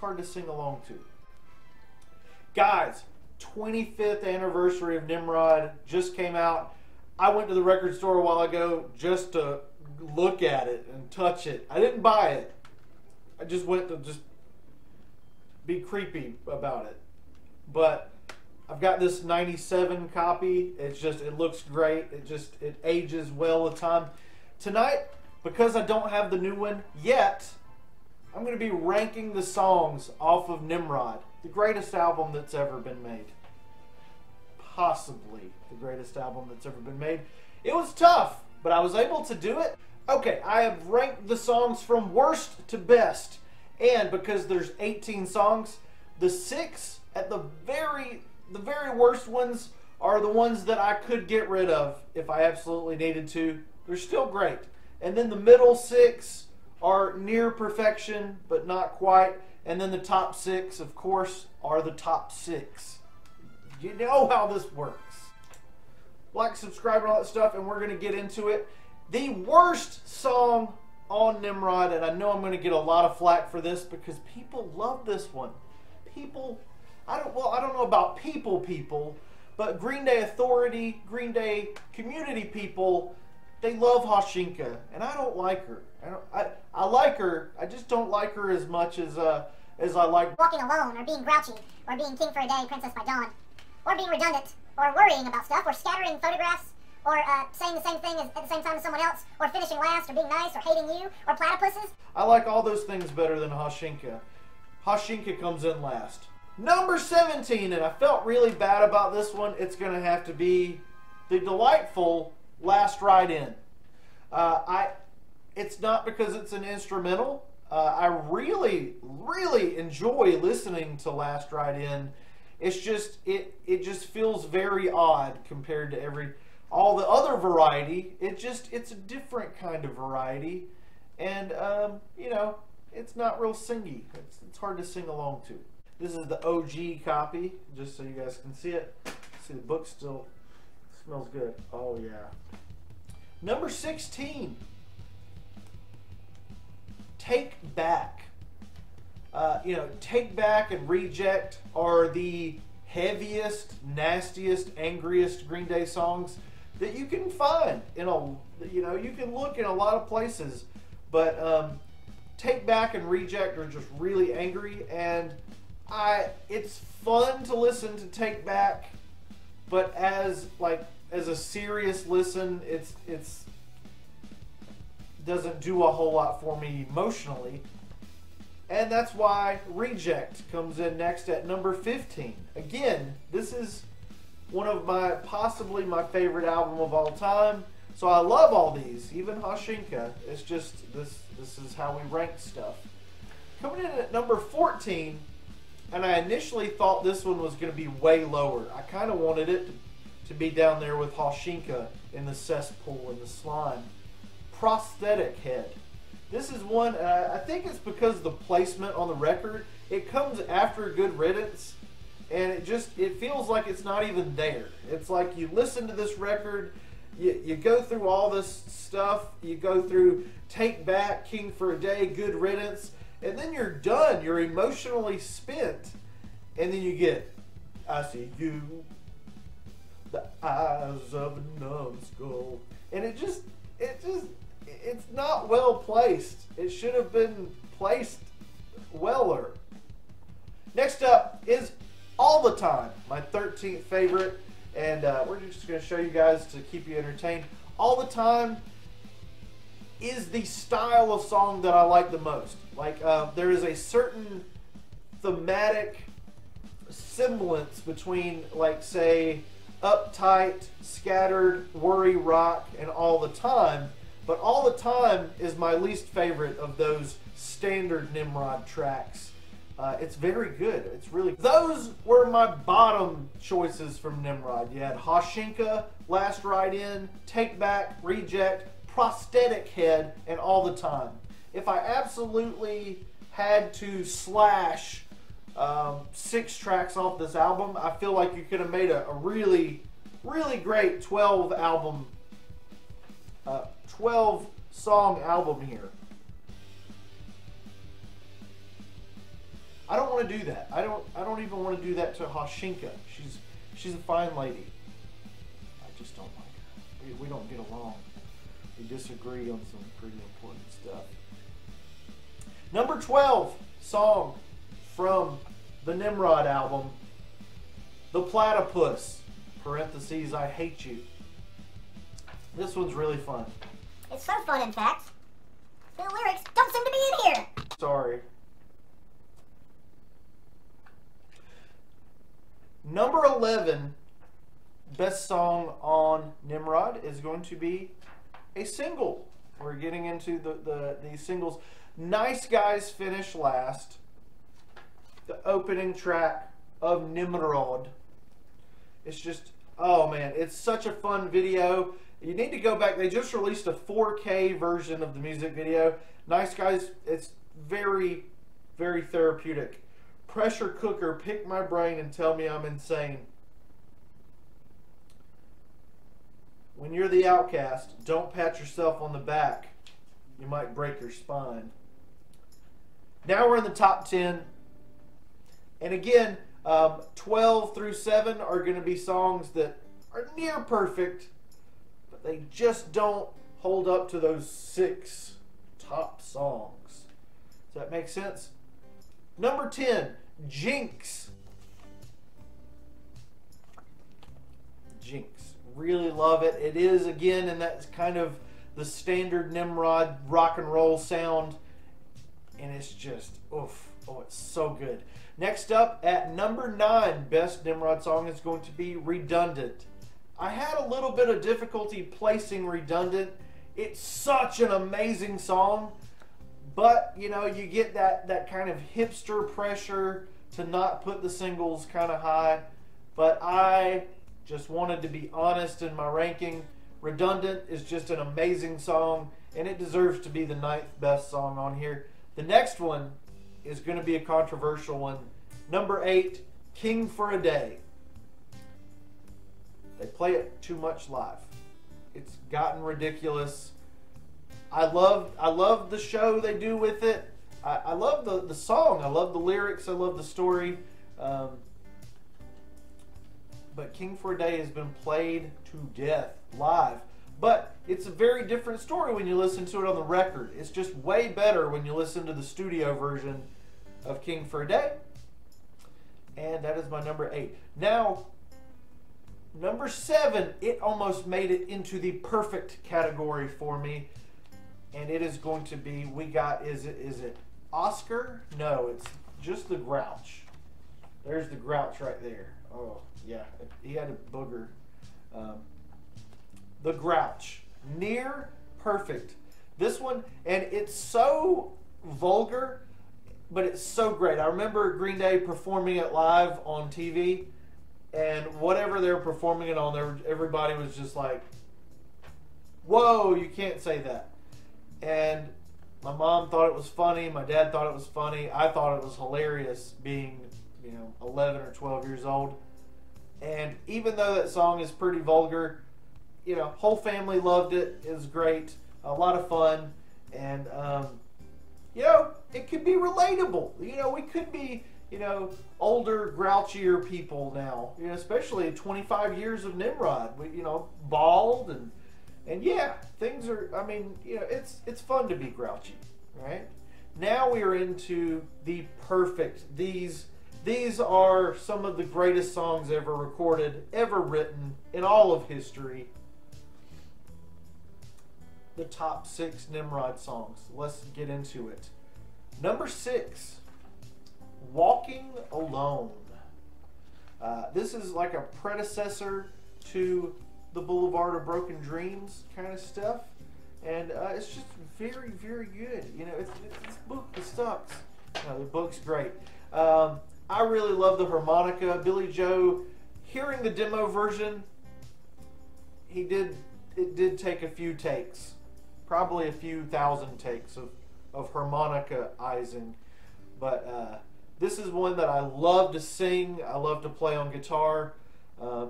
hard to sing along to. Guys, 25th anniversary of Nimrod just came out. I went to the record store a while ago just to look at it and touch it. I didn't buy it. I just went to just be creepy about it. But I've got this 97 copy. It looks great. It ages well with time. Tonight, because I don't have the new one yet, I'm going to be ranking the songs off of Nimrod, the greatest album that's ever been made. Possibly the greatest album that's ever been made. It was tough, but I was able to do it. Okay, I have ranked the songs from worst to best. And because there's 18 songs, the 6 at the very worst ones are the ones that I could get rid of if I absolutely needed to. They're still great. And then the middle 6 are near perfection, but not quite. And then the top 6, of course, are the top 6. You know how this works. Like, subscribe, and all that stuff, and we're going to get into it. The worst song on Nimrod, and I know I'm going to get a lot of flack for this because people love this one. I don't know about people, but Green Day Authority, Green Day community people, they love Hashinka, and I don't like her. I like her, I just don't like her as much as I like walking alone, or being grouchy, or being King for a Day, Princess by Dawn, or being redundant, or worrying about stuff, or scattering photographs, or saying the same thing at the same time as someone else, or finishing last, or being nice, or hating you, or platypuses. I like all those things better than Hashinka. Hashinka comes in last. Number 17, and I felt really bad about this one, it's going to have to be the delightful Last Ride In. It's not because it's an instrumental. I really enjoy listening to Last Ride In. It's just, it just feels very odd compared to all the other variety. It's a different kind of variety. And, you know, it's not real singy. It's hard to sing along to. This is the OG copy, just so you guys can see it. See, the book still smells good. Oh, yeah. Number 16. Take Back. You know, Take Back and Reject are the heaviest, nastiest, angriest Green Day songs that you can find in you can look in a lot of places, but Take Back and Reject are just really angry, and it's fun to listen to Take Back, but as a serious listen, it's doesn't do a whole lot for me emotionally. And that's why Reject comes in next at number 15. Again, this is one of possibly my favorite album of all time. So I love all these, even Hashinka. It's just, this is how we rank stuff. Coming in at number 14, and I initially thought this one was going to be way lower. I kind of wanted it to be down there with Hashinka in the cesspool and the slime. Prosthetic Head. This is one, I think it's because of the placement on the record. It comes after Good Riddance, and it feels like it's not even there. It's like you listen to this record, you go through all this stuff, you go through Take Back, King for a Day, Good Riddance, and then you're done. You're emotionally spent, and then you get I See You, the eyes of a numbskull, and it's not well placed. It should have been placed weller. Next up is All the Time, my 13th favorite, and we're just going to show you guys to keep you entertained. All the Time is the style of song that I like the most. There is a certain thematic semblance between, say, Uptight, Scattered, Worry Rock, and All the Time. But All the Time is my least favorite of those standard Nimrod tracks. It's very good. It's really... Those were my bottom choices from Nimrod. You had Hashinka, Last Ride In, Take Back, Reject, Prosthetic Head, and All the Time. If I absolutely had to slash 6 tracks off this album, I feel like you could have made a really, really great 12 song album here. I want to do that. I don't even want to do that to Hashinka. She's a fine lady. I just don't like her. We don't get along. We disagree on some pretty important stuff. Number 12 song from the Nimrod album, The Platypus, parentheses, I Hate You. This one's really fun. It's so fun, in fact. The lyrics don't seem to be in here. Sorry. Number 11 best song on Nimrod is going to be a single. We're getting into these singles. Nice Guys finished last. The opening track of Nimrod. It's just, oh man, it's such a fun video. You need to go back. They just released a 4K version of the music video. Nice Guys, it's very, very therapeutic. Pressure cooker, pick my brain and tell me I'm insane. When you're the outcast, don't pat yourself on the back. You might break your spine. Now we're in the top 10. And again, 12 through 7 are going to be songs that are near perfect, but they just don't hold up to those 6 top songs. Does that make sense? Number 10, Jinx. Jinx. Really love it. It is, again, and that's kind of the standard Nimrod rock and roll sound. And it's just, oof. Oh, it's so good. Next up, at number 9, best Nimrod song is going to be Redundant. I had a little bit of difficulty placing Redundant. It's such an amazing song. But, you know, you get that kind of hipster pressure to not put the singles kind of high. But I just wanted to be honest in my ranking. Redundant is just an amazing song, and it deserves to be the 9th best song on here. The next one is going to be a controversial one. Number 8, King for a Day. They play it too much live. It's gotten ridiculous. I love the show they do with it. I love the song. I love the lyrics. I love the story. But King for a Day has been played to death live. But it's a very different story when you listen to it on the record. It's just way better when you listen to the studio version of King for a Day. And that is my number 8. Now, number 7, it almost made it into the perfect category for me. And it is going to be, is it Oscar? No, it's just the Grouch. There's the Grouch right there. Oh, yeah, he had a booger. The Grouch. Near perfect. This one, and it's so vulgar, but it's so great. I remember Green Day performing it live on TV, and whatever they were performing it on, everybody was just like, whoa, you can't say that. And my mom thought it was funny. My dad thought it was funny. I thought it was hilarious being, 11 or 12 years old. And even though that song is pretty vulgar, whole family loved it. It was great. A lot of fun. And, it could be relatable. We could be, older, grouchier people now. Especially 25 years of Nimrod. Bald and yeah, things are, it's fun to be grouchy, right? Now we are into the perfect. These are some of the greatest songs ever recorded, ever written in all of history. The top 6 Nimrod songs. Let's get into it. Number 6, Walking Alone. This is like a predecessor to the Boulevard of Broken Dreams kind of stuff. And it's just very, very good. This book sucks. The book's great. I really love the harmonica. Billy Joe, hearing the demo version, it did take a few takes. Probably a few thousand takes of harmonica-izing. But this is one that I love to sing. I love to play on guitar.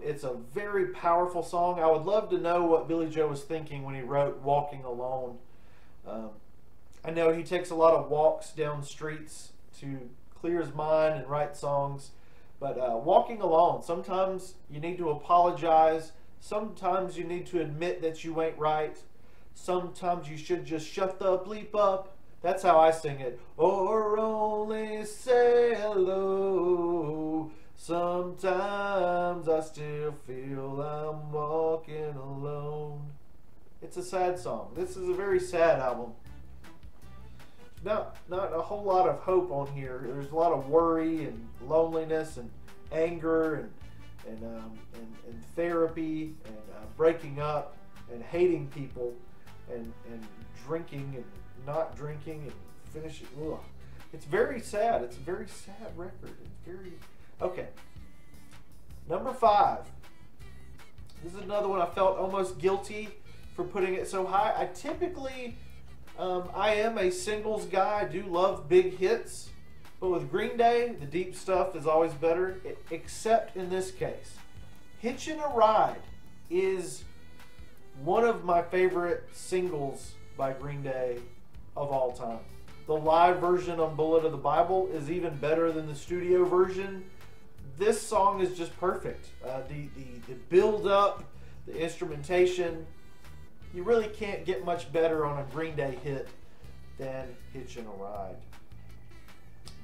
It's a very powerful song. I would love to know what Billy Joe was thinking when he wrote Walking Alone. I know he takes a lot of walks down streets to clear his mind and write songs. But walking alone, sometimes you need to apologize. Sometimes you need to admit that you ain't right. Sometimes you should just shut the bleep up. That's how I sing it. Or only say hello. Sometimes I still feel I'm walking alone. It's a sad song. This is a very sad album. Not a whole lot of hope on here. There's a lot of worry and loneliness and anger and therapy and breaking up and hating people and drinking and not drinking and finishing. Ugh. It's very sad. It's a very sad record. It's very okay. Number 5. This is another one I felt almost guilty for putting it so high. I typically I am a singles guy. I do love big hits. But with Green Day, the deep stuff is always better, except in this case. Hitchin' a Ride is one of my favorite singles by Green Day of all time. The live version on Bullet of the Bible is even better than the studio version. This song is just perfect. The build-up, the instrumentation, you really can't get much better on a Green Day hit than Hitchin' a Ride.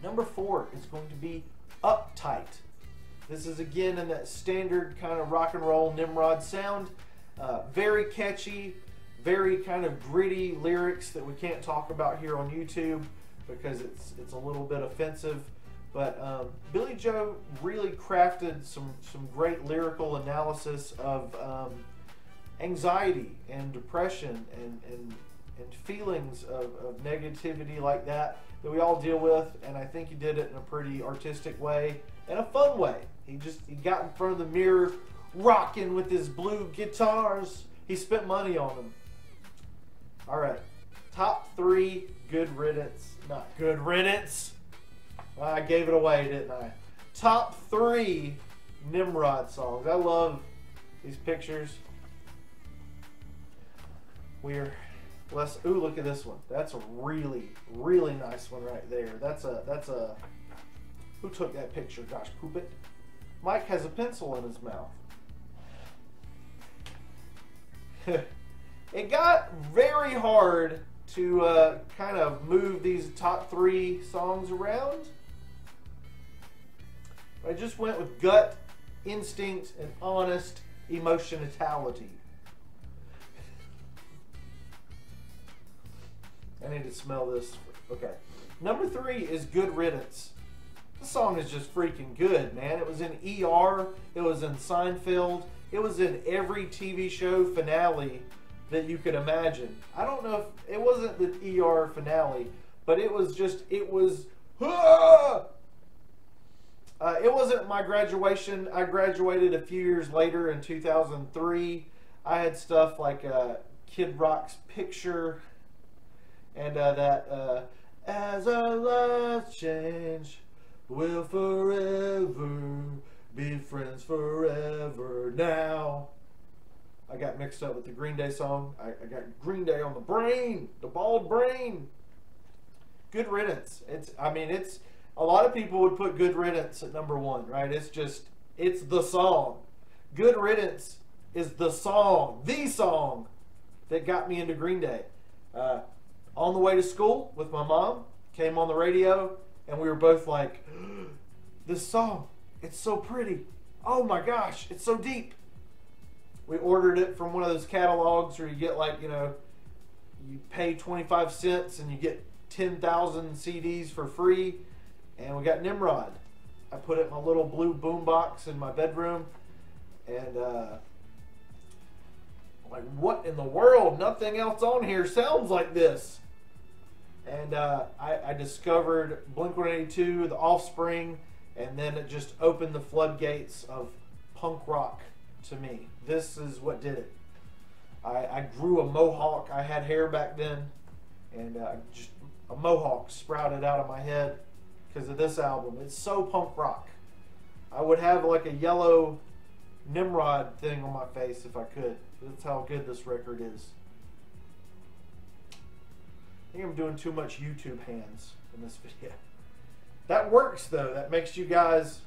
Number 4 is going to be Uptight. This is again in that standard kind of rock and roll Nimrod sound. Very catchy, very kind of gritty lyrics that we can't talk about here on YouTube because it's a little bit offensive. But Billy Joe really crafted some great lyrical analysis of anxiety and depression and feelings of negativity like that we all deal with, and I think he did it in a pretty artistic way and a fun way. He got in front of the mirror rocking with his blue guitars. He spent money on them. All right, top 3 Good Riddance. Not Good Riddance. I gave it away, didn't I? Top 3 Nimrod songs. I love these pictures. Ooh, look at this one. That's a really, really nice one right there. That's a. Who took that picture? Gosh, poop it. Mike has a pencil in his mouth. It got very hard to kind of move these top 3 songs around. I just went with gut, instinct, and honest emotionality. I need to smell this. Okay. Number 3 is Good Riddance. This song is just freaking good, man. It was in ER. It was in Seinfeld. It was in every TV show finale that you could imagine. I don't know if it wasn't the ER finale, but it was just, it was, it wasn't my graduation. I graduated a few years later in 2003. I had stuff like Kid Rock's Picture and that As Our Lives Change, We'll forever be friends forever now. I got mixed up with the Green Day song. I got Green Day on the brain, the bald brain. Good Riddance. It's a lot of people would put Good Riddance at number 1, right? It's the song. Good Riddance is the song that got me into Green Day. On the way to school with my mom, came on the radio, and we were both like, this song, it's so pretty. Oh my gosh, it's so deep. We ordered it from one of those catalogs where you get you pay 25 cents and you get 10,000 CDs for free. And we got Nimrod. I put it in my little blue boombox in my bedroom. And like, what in the world? Nothing else on here sounds like this. And I discovered Blink-182, The Offspring, and then it just opened the floodgates of punk rock to me. This is what did it. I grew a mohawk. I had hair back then, and just a mohawk sprouted out of my head because of this album. It's so punk rock. I would have like a yellow Nimrod thing on my face if I could. That's how good this record is. I think I'm doing too much YouTube hands in this video. That works though. That makes you guys,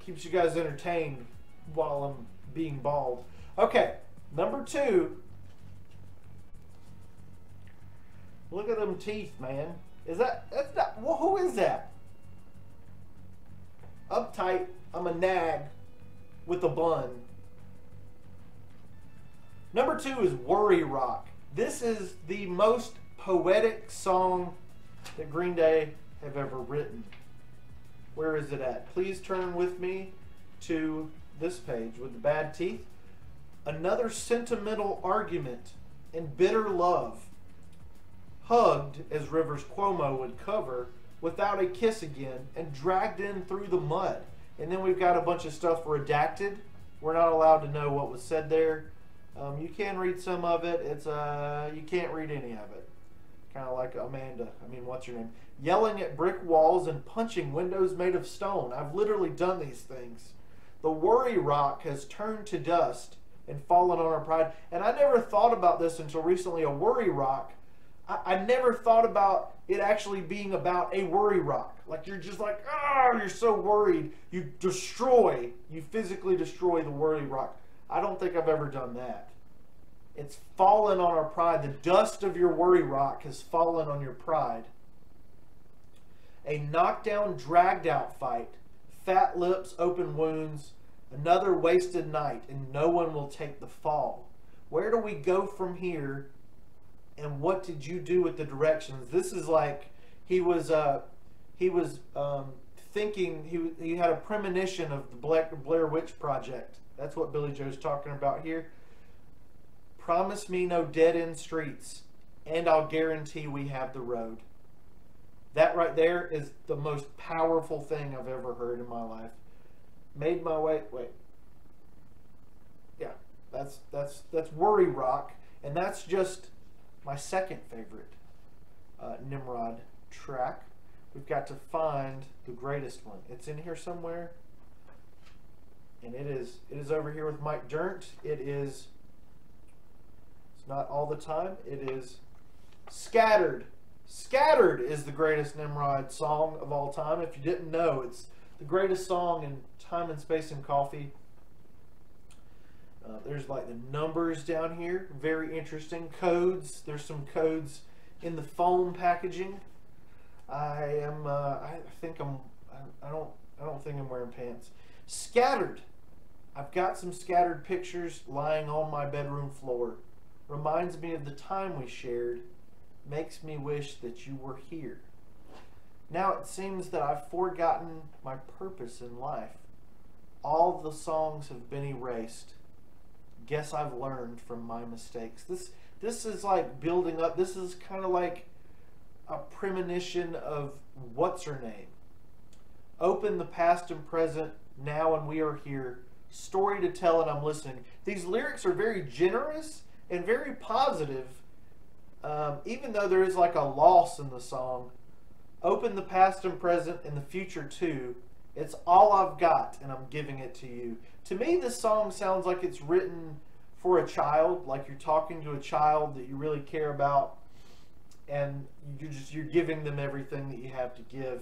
keeps you guys entertained while I'm being bald. Okay, number 2. Look at them teeth, man. That's not, well, who is that? Uptight, I'm a nag with a bun. Number 2 is Worry Rock. This is the most poetic song that Green Day have ever written. Where is it at? Please turn with me to this page with the bad teeth. Another sentimental argument and bitter love. Hugged, as Rivers Cuomo would cover, without a kiss again, and dragged in through the mud. And then we've got a bunch of stuff redacted. We're not allowed to know what was said there. You can read some of it. It's you can't read any of it. Kind of like Amanda. I mean, what's your name? Yelling at brick walls and punching windows made of stone. I've literally done these things. The worry rock has turned to dust and fallen on our pride. And I never thought about this until recently. A worry rock. I never thought about it actually being about a worry rock. Like you're just like, oh, you're so worried. You physically destroy the worry rock. I don't think I've ever done that. It's fallen on our pride. The dust of your worry rock has fallen on your pride. A knockdown, dragged out fight. Fat lips, open wounds. Another wasted night, and no one will take the fall. Where do we go from here? And what did you do with the directions? This is like he was thinking, he had a premonition of the Blair Witch Project. That's what Billy Joe's talking about here. Promise me no dead-end streets, and I'll guarantee we have the road. That right there is the most powerful thing I've ever heard in my life. Made my way. Wait. Yeah, that's Worry Rock, and that's just my second favorite Nimrod track. We've got to find the greatest one. It's in here somewhere, and it is over here with Mike Dirnt. It's not All the Time. It is Scattered. Scattered is the greatest Nimrod song of all time. If you didn't know, it's the greatest song in Time and Space and Coffee. There's like the numbers down here, very interesting. Codes. There's some codes in the foam packaging. I don't think I'm wearing pants. Scattered. I've got some scattered pictures lying on my bedroom floor. Reminds me of the time we shared. Makes me wish that you were here. Now it seems that I've forgotten my purpose in life. All the songs have been erased. Guess I've learned from my mistakes. This is like building up. This is kind of like a premonition of what's her name. Open the past and present, now and we are here. Story to tell and I'm listening. These lyrics are very generous and very positive, even though there is like a loss in the song. Open the past and present and the future too. It's all I've got and I'm giving it to you. To me, this song sounds like it's written for a child, like you're talking to a child that you really care about, and you're giving them everything that you have to give.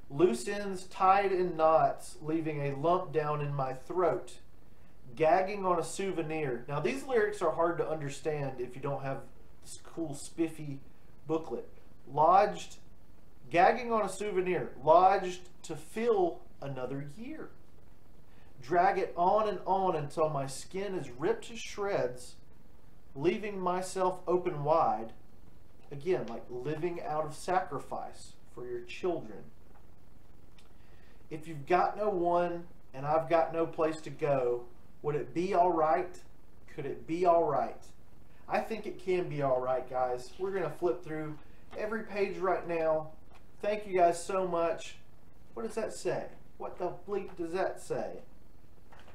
Loose ends tied in knots, leaving a lump down in my throat. Gagging on a souvenir. Now, these lyrics are hard to understand if you don't have this cool, spiffy booklet. Lodged, gagging on a souvenir. Lodged to fill another year. Drag it on and on until my skin is ripped to shreds, leaving myself open wide. Again, like living out of sacrifice for your children. If you've got no one and I've got no place to go, would it be all right? Could it be all right? I think it can be all right, guys. We're going to flip through every page right now. Thank you guys so much. What does that say? What the bleep does that say?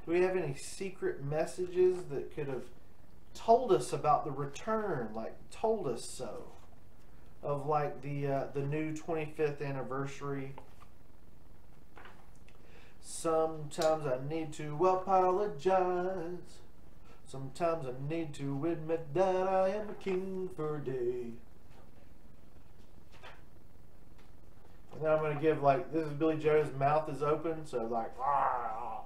Do we have any secret messages that could have told us about the return, like told us so, of like the new 25th anniversary? Sometimes I need to apologize. Sometimes I need to admit that I am a king for a day. And then I'm going to give, like, this is Billy Joe's mouth is open, so like, ah.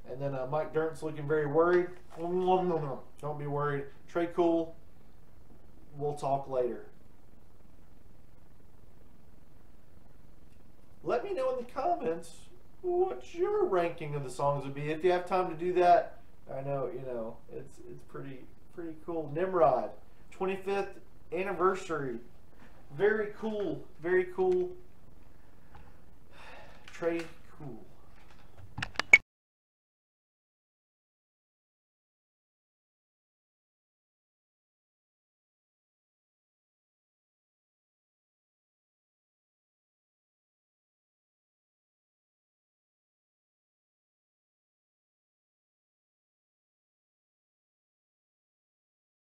And then Mike Dirnt's looking very worried. Don't be worried. Tre cool. We'll talk later. Let me know in the comments what your ranking of the songs would be. If you have time to do that, I know, you know, it's pretty cool. Nimrod, 25th anniversary. Very cool, very cool. Tre cool.